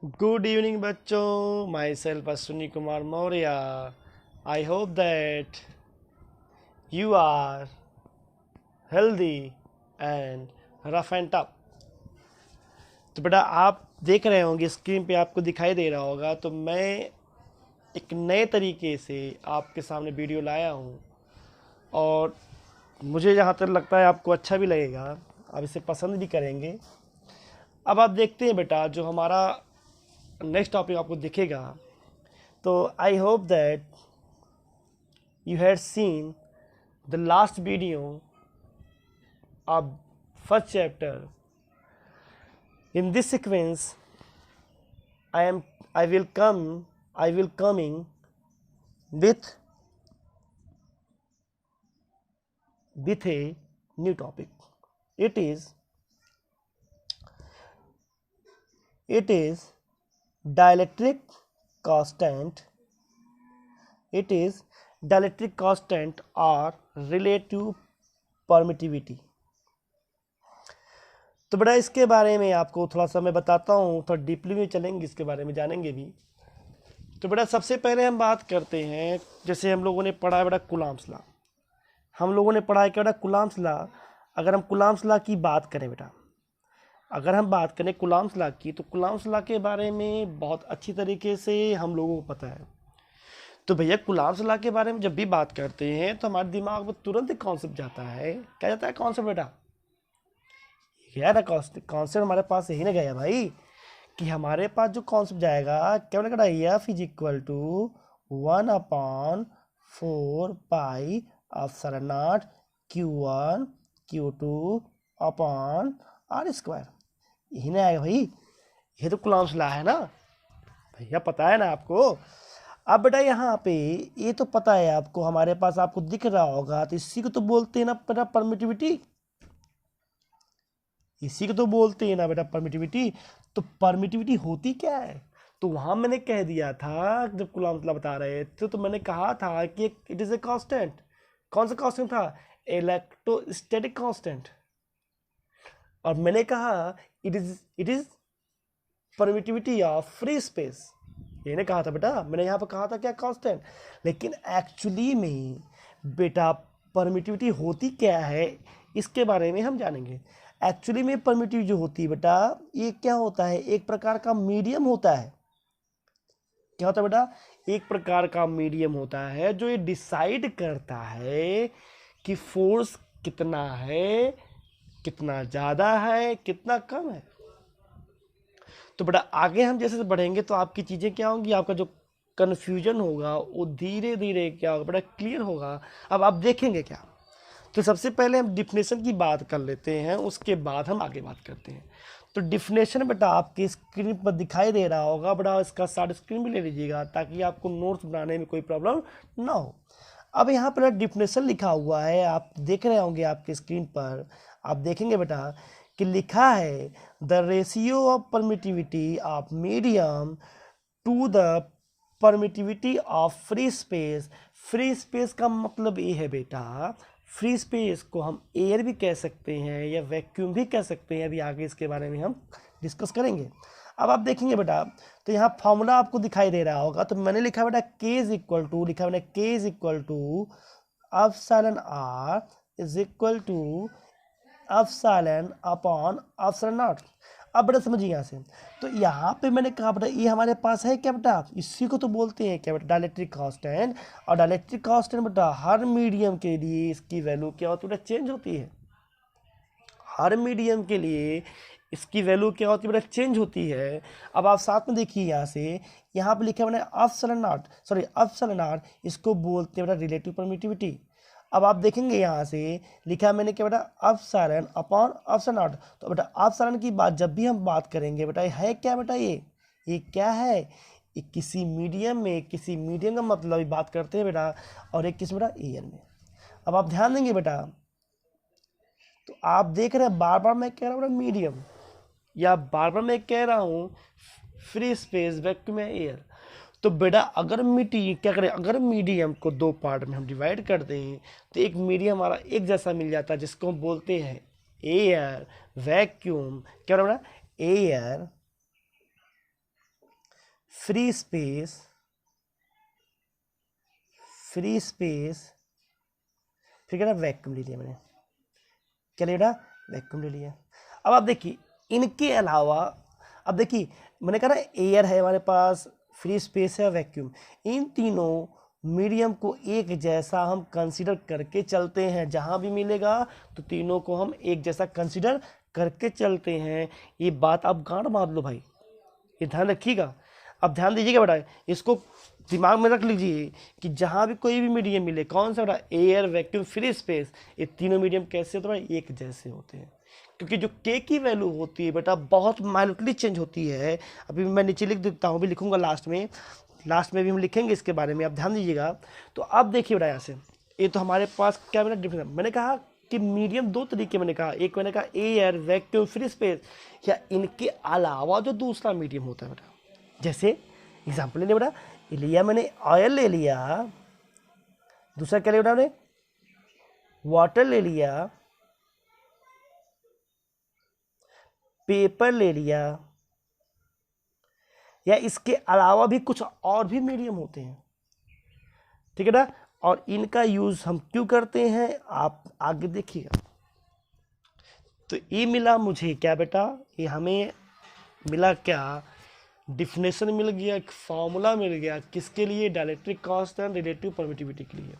Good evening, बच्चों. Myself Ashwini Kumar Maurya. I hope that you are healthy and rough and tough. तो बेटा आप देख रहे होंगे स्क्रीन पे आपको दिखाई दे रहा होगा, तो मैं एक नए तरीके से आपके सामने वीडियो लाया हूँ और मुझे जहाँ तक लगता है आपको अच्छा भी लगेगा, आप इसे पसंद भी करेंगे. अब आप देखते हैं बेटा, जो हमारा नेक्स्ट टॉपिक आपको दिखेगा, तो I hope that you had seen the last video of first chapter. In this sequence, I will coming with a new topic. It is dielectric constant. It is dielectric constant or relative permittivity. तो बेटा इसके बारे में आपको थोड़ा सा मैं बताता हूँ, थोड़ा डीपली में चलेंगे, इसके बारे में जानेंगे भी. तो बेटा सबसे पहले हम बात करते हैं, जैसे हम लोगों ने पढ़ा है बेटा कूलॉम्स लॉ. हम लोगों ने पढ़ा है क्या बेटा कूलॉम्स लॉ. अगर हम कूलॉम्स लॉ की बात करें बेटा, अगर हम बात करें कूलॉम्स लॉ की, तो कूलॉम्स लॉ के बारे में बहुत अच्छी तरीके से हम लोगों को पता है. तो भैया कूलॉम्स लॉ के बारे में जब भी बात करते हैं तो हमारे दिमाग में तुरंत एक कॉन्सेप्ट जाता है. क्या जाता है कॉन्सेप्ट बेटा? क्या ना कॉन्सेप्ट हमारे पास यही ना गया भाई, कि हमारे पास जो कॉन्सेप्ट जाएगा क्या बोला, F is equal to 1/4 pi epsilon not Q1 Q2 upon r square. यही ना आएगा भाई, ये तो कूलॉम्स लॉ है ना भैया, पता है ना आपको. अब बेटा यहाँ पे ये तो पता है आपको, हमारे पास आपको दिख रहा होगा, तो इसी को तो बोलते हैं ना बेटा परमिटिविटी. इसी को तो बोलते हैं ना बेटा परमिटिविटी. तो परमिटिविटी होती क्या है? तो वहां मैंने कह दिया था, जब कूलॉम्स लॉ बता रहे थे तो मैंने कहा था कि इट इज ए कांस्टेंट. कौन सा कांस्टेंट था? Electrostatic constant. और मैंने कहा it is permittivity of free space. ये ने कहा था बेटा, मैंने यहाँ पर कहा था क्या कांस्टेंट. लेकिन एक्चुअली में बेटा परमिटिविटी होती क्या है, इसके बारे में हम जानेंगे. एक्चुअली में परमिटिविटी जो होती है बेटा, ये क्या होता है, एक प्रकार का मीडियम होता है. क्या होता है बेटा? एक प्रकार का मीडियम होता है जो ये डिसाइड करता है कि फोर्स कितना है, कितना ज़्यादा है, कितना कम है. तो बेटा आगे हम जैसे बढ़ेंगे तो आपकी चीज़ें क्या होंगी, आपका जो कन्फ्यूजन होगा वो धीरे धीरे क्या होगा बेटा, क्लियर होगा. अब आप देखेंगे क्या, तो सबसे पहले हम डिफिनेशन की बात कर लेते हैं, उसके बाद हम आगे बात करते हैं. तो डिफिनेशन बेटा आपकी स्क्रीन पर दिखाई दे रहा होगा बेटा, इसका साइड स्क्रीन भी ले लीजिएगा ताकि आपको नोट्स बनाने में कोई प्रॉब्लम ना हो. अब यहाँ पर डिफिनेशन लिखा हुआ है, आप देख रहे होंगे आपके स्क्रीन पर. आप देखेंगे बेटा कि लिखा है the ratio of permittivity of medium to the permittivity of free space. Free space का मतलब ये है बेटा, फ्री स्पेस को हम एयर भी कह सकते हैं या वैक्यूम भी कह सकते हैं. अभी आगे इसके बारे में हम डिस्कस करेंगे. अब आप देखेंगे बेटा, तो यहाँ फॉर्मूला आपको दिखाई दे रहा होगा. तो मैंने लिखा बेटा K इज इक्वल टू, लिखा मैंने K is equal to epsilon R is equal to epsilon upon epsilon not. अब बेटा समझिए यहाँ से, तो यहाँ पे मैंने कहा बेटा ये हमारे पास है क्या बेटा, इसी को तो बोलते हैं क्या बेटा डायलेक्ट्रिक कांस्टेंट. और डायलेक्ट्रिक कांस्टेंट बेटा हर मीडियम के लिए इसकी वैल्यू क्या होती है बेटा, चेंज होती है. हर मीडियम के लिए इसकी वैल्यू क्या होती है बेटा, चेंज होती है. अब आप साथ में देखिए यहाँ से, यहाँ पे लिखा है मैंने epsilon not, sorry epsilon not, इसको बोलते हैं बेटा रिलेटिव परमिटिविटी. अब आप देखेंगे यहाँ से लिखा है मैंने क्या बेटा, एप्सिलॉन अपॉन एप्सिलॉन नॉट. तो बेटा एप्सिलॉन की बात जब भी हम बात करेंगे बेटा, है क्या बेटा, ये क्या है, ये किसी मीडियम में, किसी मीडियम का मतलब बात करते हैं बेटा, और एक किस बेटा एयर में. अब आप ध्यान देंगे बेटा, तो आप देख रहे हैं बार बार मैं कह रहा हूँ बेटा मीडियम, या बार बार मैं कह रहा हूँ फ्री स्पेस, वैक्यूम या एयर. तो बेटा अगर क्या करें, अगर मीडियम को दो पार्ट में हम डिवाइड कर दें तो एक मीडियम हमारा एक जैसा मिल जाता है, जिसको हम बोलते हैं एयर, वैक्यूम. क्या बेटा, एयर फ्री स्पेस फिर क्या वैक्यूम ले लिया मैंने, क्या ले रहा, वैक्यूम ले लिया। अब आप देखिए इनके अलावा, अब देखिए मैंने कहा ना एयर है हमारे पास, फ्री स्पेस है, वैक्यूम, इन तीनों मीडियम को एक जैसा हम कंसीडर करके चलते हैं, जहां भी मिलेगा तो तीनों को हम एक जैसा कंसीडर करके चलते हैं। ये बात आप गांठ मार लो भाई, ये ध्यान रखिएगा। अब ध्यान दीजिएगा बेटा, इसको दिमाग में रख लीजिए कि जहां भी कोई भी मीडियम मिले, कौन सा बेटा, एयर, वैक्यूम, फ्री स्पेस, ये तीनों मीडियम कैसे होते हैं, एक जैसे होते हैं। क्योंकि जो के की वैल्यू होती है बेटा बहुत माइन्यूटली चेंज होती है। अभी मैं नीचे लिख देता हूँ, भी लिखूंगा लास्ट में भी हम लिखेंगे इसके बारे में, आप ध्यान दीजिएगा। तो अब देखिए बेटा यहाँ से, ये तो हमारे पास क्या बेटा डिफरेंस, मैंने कहा कि मीडियम दो तरीके, मैंने कहा एक मैंने कहा एयर, वैक्यूम, फ्री स्पेस, या इनके अलावा जो दूसरा मीडियम होता है बेटा, जैसे एग्जाम्पल ले लिया बेटा, लिया मैंने ऑयल ले लिया, दूसरा क्या ले बेटा मैंने, वाटर ले लिया, पेपर ले लिया, या इसके अलावा भी कुछ और भी मीडियम होते हैं, ठीक है ना। और इनका यूज हम क्यों करते हैं आप आगे देखिएगा। तो ये मिला मुझे क्या बेटा, ये हमें मिला क्या, डिफिनेशन मिल गया, एक फॉर्मूला मिल गया, किसके लिए, डाइलेक्ट्रिक कांस्टेंट रिलेटिव परमिटिविटी के लिए।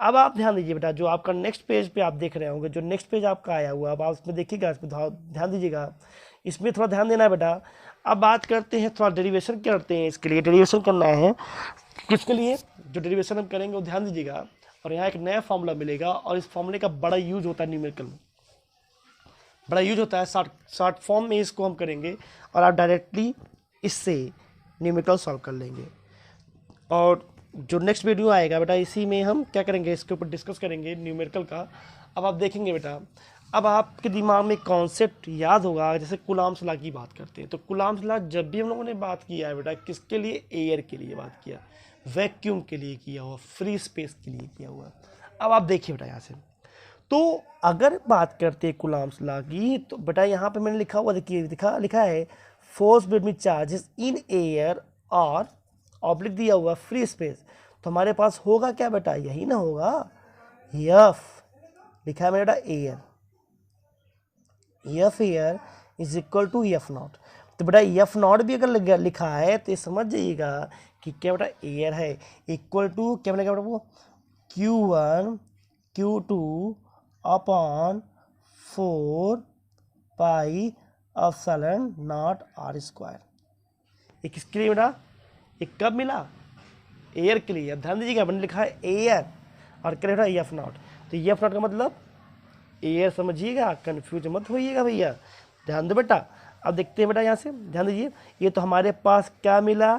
अब आप ध्यान दीजिए बेटा, जो आपका नेक्स्ट पेज पे आप देख रहे होंगे, जो नेक्स्ट पेज आपका आया हुआ, अब आप उसमें देखिएगा, इसमें ध्यान दीजिएगा, इसमें थोड़ा ध्यान देना है बेटा। अब बात करते हैं, थोड़ा डेरिवेशन करते हैं, इसके लिए डेरिवेशन करना है, किसके लिए, जो डेरिवेशन हम करेंगे वो ध्यान दीजिएगा। और यहाँ एक नया फॉर्मूला मिलेगा, और इस फॉर्मूले का बड़ा यूज होता है न्यूमेरिकल में, बड़ा यूज होता है, शॉर्ट फॉर्म में इसको हम करेंगे, और आप डायरेक्टली इससे न्यूमेरिकल सॉल्व कर लेंगे। और जो नेक्स्ट वीडियो आएगा बेटा, इसी में हम क्या करेंगे, इसके ऊपर डिस्कस करेंगे न्यूमेरिकल का। अब आप देखेंगे बेटा, अब आपके दिमाग में कॉन्सेप्ट याद होगा, जैसे कुलाम्स लॉ की बात करते हैं, तो कुलाम्स लॉ जब भी हम लोगों ने बात किया है बेटा, किसके लिए, एयर के लिए बात किया, वैक्यूम के लिए किया हुआ, फ्री स्पेस के लिए किया हुआ। अब आप देखिए बेटा यहाँ से, तो अगर बात करते हैं कुलाम्स लॉ की, तो बेटा यहाँ पे मैंने लिखा हुआ, देखिए लिखा है force between charges in air और ऑब्लिक दिया हुआ फ्री स्पेस, तो हमारे पास होगा क्या बेटा, यही ना होगा, एफ लिखा है बेटा, F air is equal to F not. तो बेटा एफ नॉट भी अगर लिखा है तो ये समझ जाइएगा कि क्या बेटा, एयर है इक्वल टू क्या बनेगा बेटा, वो Q1 Q2 upon 4 pi epsilon not r square. ये किसके लिए बेटा, ये कब मिला, एयर के लिए। अब ध्यान दीजिएगा, मैंने लिखा है एयर और क्या लिखा है, एफ नॉट, तो एफ नॉट का मतलब एयर, समझिएगा, कंफ्यूज मत होइएगा भैया, ध्यान दो बेटा। अब देखते हैं बेटा यहाँ से, ध्यान दीजिए, ये तो हमारे पास क्या मिला,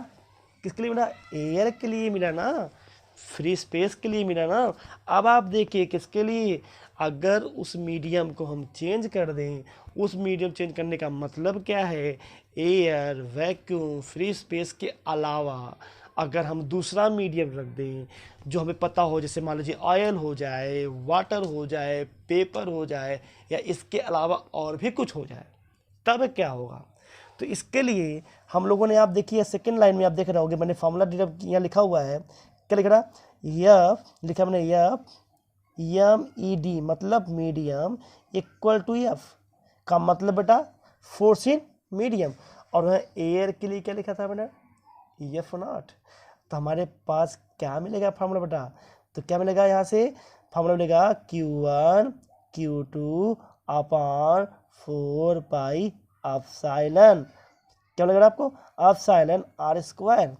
किसके लिए मिला, एयर के लिए मिला ना, फ्री स्पेस के लिए मिला ना। अब आप देखिए किसके लिए, अगर उस मीडियम को हम चेंज कर दें, उस मीडियम चेंज करने का मतलब क्या है, एयर, वैक्यूम, फ्री स्पेस के अलावा अगर हम दूसरा मीडियम रख दें जो हमें पता हो, जैसे मान लीजिए ऑयल हो जाए, वाटर हो जाए, पेपर हो जाए, या इसके अलावा और भी कुछ हो जाए, तब क्या होगा। तो इसके लिए हम लोगों ने, आप देखिए सेकंड लाइन में आप देख रहे होंगे, मैंने फॉर्मूला यहाँ लिखा हुआ है, क्या लिख रहा, एफ लिखा मैंने, एफ एम ई डी मतलब मीडियम इक्वल टू एफ का मतलब बेटा फोर्स इन मीडियम, और वह एयर के लिए क्या लिखा था बेटा, एफ नॉट। तो हमारे पास क्या मिलेगा फार्मूला बेटा, तो क्या मिलेगा यहाँ से, फार्मूला मिलेगा Q1 Q2 upon 4 pi epsilon, क्या मिलेगा आपको, एप्सिलॉन आर स्क्वायर।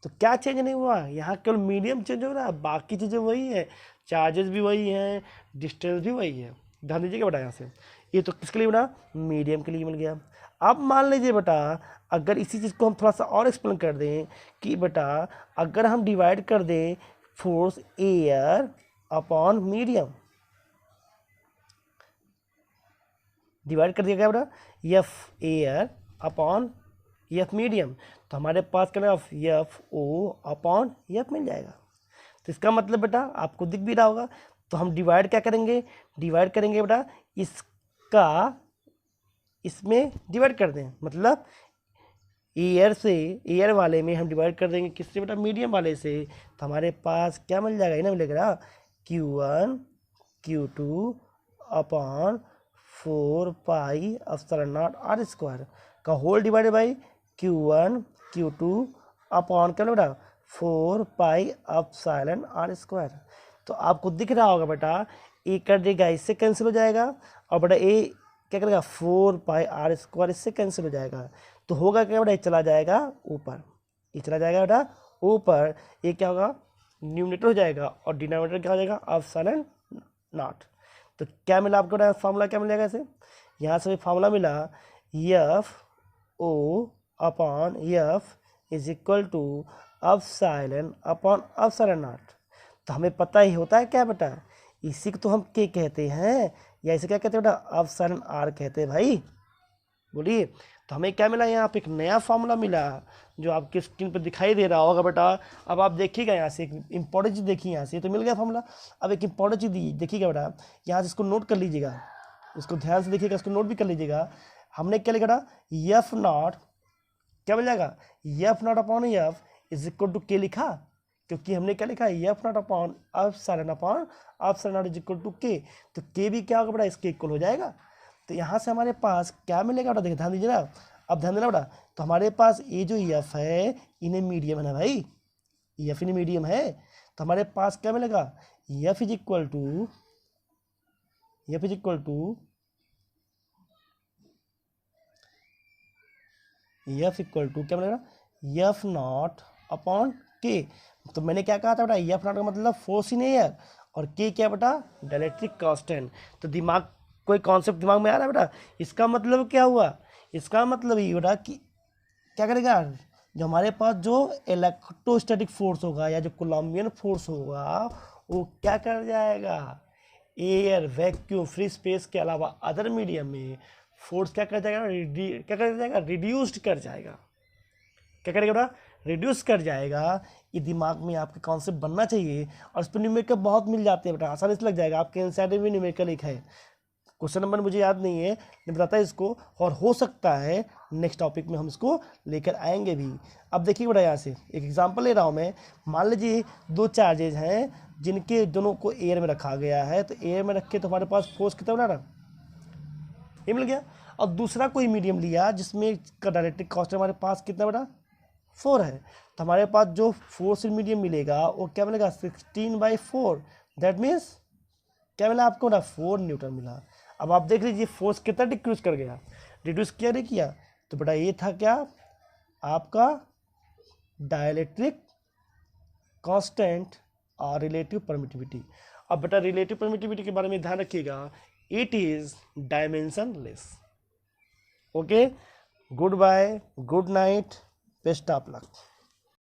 तो क्या चेंज नहीं हुआ, यहाँ केवल मीडियम चेंज हो रहा है, बाकी चीज़ें वही है, चार्जेस भी वही हैं, डिस्टेंस भी वही है। ध्यान दीजिएगा बेटा यहाँ से, ये तो किसके लिए बेटा, मीडियम के लिए मिल गया। अब मान लीजिए बेटा, अगर इसी चीज़ को हम थोड़ा सा और एक्सप्लेन कर दें कि बेटा अगर हम डिवाइड कर दें force air upon medium, divide कर दिया गया बेटा F air upon F medium, तो हमारे पास क्या एफ ओ अपॉन एफ मिल जाएगा। तो इसका मतलब बेटा आपको दिख भी रहा होगा, तो हम डिवाइड क्या करेंगे, डिवाइड करेंगे बेटा इसका इसमें डिवाइड कर दें, मतलब एयर वाले में हम डिवाइड कर देंगे किससे बेटा, मीडियम वाले से, तो हमारे पास क्या मिल जाएगा, ना मिलेगा Q1 Q2 upon 4 pi epsilon not r square का whole divided by Q1 Q2 upon क्या बेटा 4 पाई एप्सिलॉन आर स्क्वायर। तो आपको दिख रहा होगा बेटा ए कर देगा, इससे कैंसिल हो जाएगा, और बेटा ए क्या करेगा 4 पाई आर स्क्वायर इससे कैंसिल हो जाएगा। तो होगा क्या बेटा, ये चला जाएगा ऊपर, ये चला जाएगा बेटा ऊपर, ये क्या होगा न्यूमरेटर हो जाएगा और डिनोमिनेटर क्या हो जाएगा एप्सिलॉन नॉट। तो क्या मिला आपको बेटा, फार्मूला क्या मिलेगा ऐसे, यहाँ से फार्मूला मिला F O upon F is equal to epsilon upon epsilon not. तो हमें पता ही होता है क्या बेटा, इसी को तो हम के कहते हैं, या इसे क्या कहते हैं बेटा, एप्सिलॉन आर कहते हैं भाई, बोलिए। तो हमें क्या मिला, यहाँ पे एक नया फार्मूला मिला जो आपके स्क्रीन पर दिखाई दे रहा होगा बेटा। अब आप देखिएगा यहाँ से एक इंपॉर्टेंट चीज़ देखिए, यहाँ से तो मिल गया फार्मूला। अब एक इंपॉर्टेंट चीज़ देखिएगा बेटा, यहाँ से इसको नोट कर लीजिएगा, इसको ध्यान से देखिएगा, इसको नोट भी कर लीजिएगा। हमने क्या लिखा, एफ नॉट क्या मिल जाएगा, F not upon F is equal to K लिखा, क्योंकि हमने क्या लिखा है F not upon epsilon not is equal to K. तो के भी क्या होगा बेटा, इसके इक्वल हो जाएगा। तो यहाँ से हमारे पास क्या मिलेगा बेटा, देखिए ध्यान दीजिए ना, अब ध्यान देना बेटा। तो हमारे पास ये जो एफ है इन्हें मीडियम है ना भाई, एफ इन्हें मीडियम है, तो हमारे पास क्या मिलेगा, एफ इज इक्वल टू क्या मिलेगा, एफ नॉट अपॉन के। तो मैंने क्या कहा था बेटा, एफ नॉट का मतलब फोर्स इन एयर, और के क्या बेटा, डायलेक्ट्रिक कांस्टेंट। तो दिमाग कोई कॉन्सेप्ट दिमाग में आ रहा है बेटा, इसका मतलब क्या हुआ, इसका मतलब ये बेटा कि क्या करेगा, जो हमारे पास जो इलेक्ट्रोस्टैटिक फोर्स होगा या जो कोलम्बियन फोर्स होगा वो क्या कर जाएगा, एयर वैक्यूम फ्री स्पेस के अलावा अदर मीडियम में फोर्स क्या कर जाएगा, रिड्यूस्ड कर जाएगा। क्या करेगा बेटा, रिड्यूस कर जाएगा। ये दिमाग में आपके कॉन्सेप्ट बनना चाहिए, और इस पर न्यूमेरिकल बहुत मिल जाते हैं बेटा, आसानी से लग जाएगा। आपके एनसीईआरटी में भी न्यूमेरिकल एक है, क्वेश्चन नंबर मुझे याद नहीं है, मैं बताता है इसको, और हो सकता है नेक्स्ट टॉपिक में हम इसको लेकर आएंगे भी। अब देखिए बेटा, यहाँ से एक एग्जांपल ले रहा हूँ मैं। मान लीजिए दो चार्जेज हैं जिनके दोनों को एयर में रखा गया है, तो एयर में रखे तो हमारे पास फोर्स कितना बना रहा, ये मिल गया। और दूसरा कोई मीडियम लिया जिसमें का डायलेक्ट्रिक कांस्टेंट हमारे पास कितना बड़ा 4 है, तो हमारे पास जो फोर्स इन मीडियम मिलेगा वो क्या मिलेगा 16/4, दैट मीन्स क्या मिला आपको ना 4 न्यूटन मिला। अब आप देख लीजिए फोर्स कितना डिक्रीज कर गया, रिड्यूस किया नहीं किया। तो बेटा ये था क्या आपका डाइलेक्ट्रिक कांस्टेंट और रिलेटिव परमिटिविटी। अब बेटा रिलेटिव परमिटिविटी के बारे में ध्यान रखिएगा, it is dimensionless. Okay, goodbye, good night, best of luck.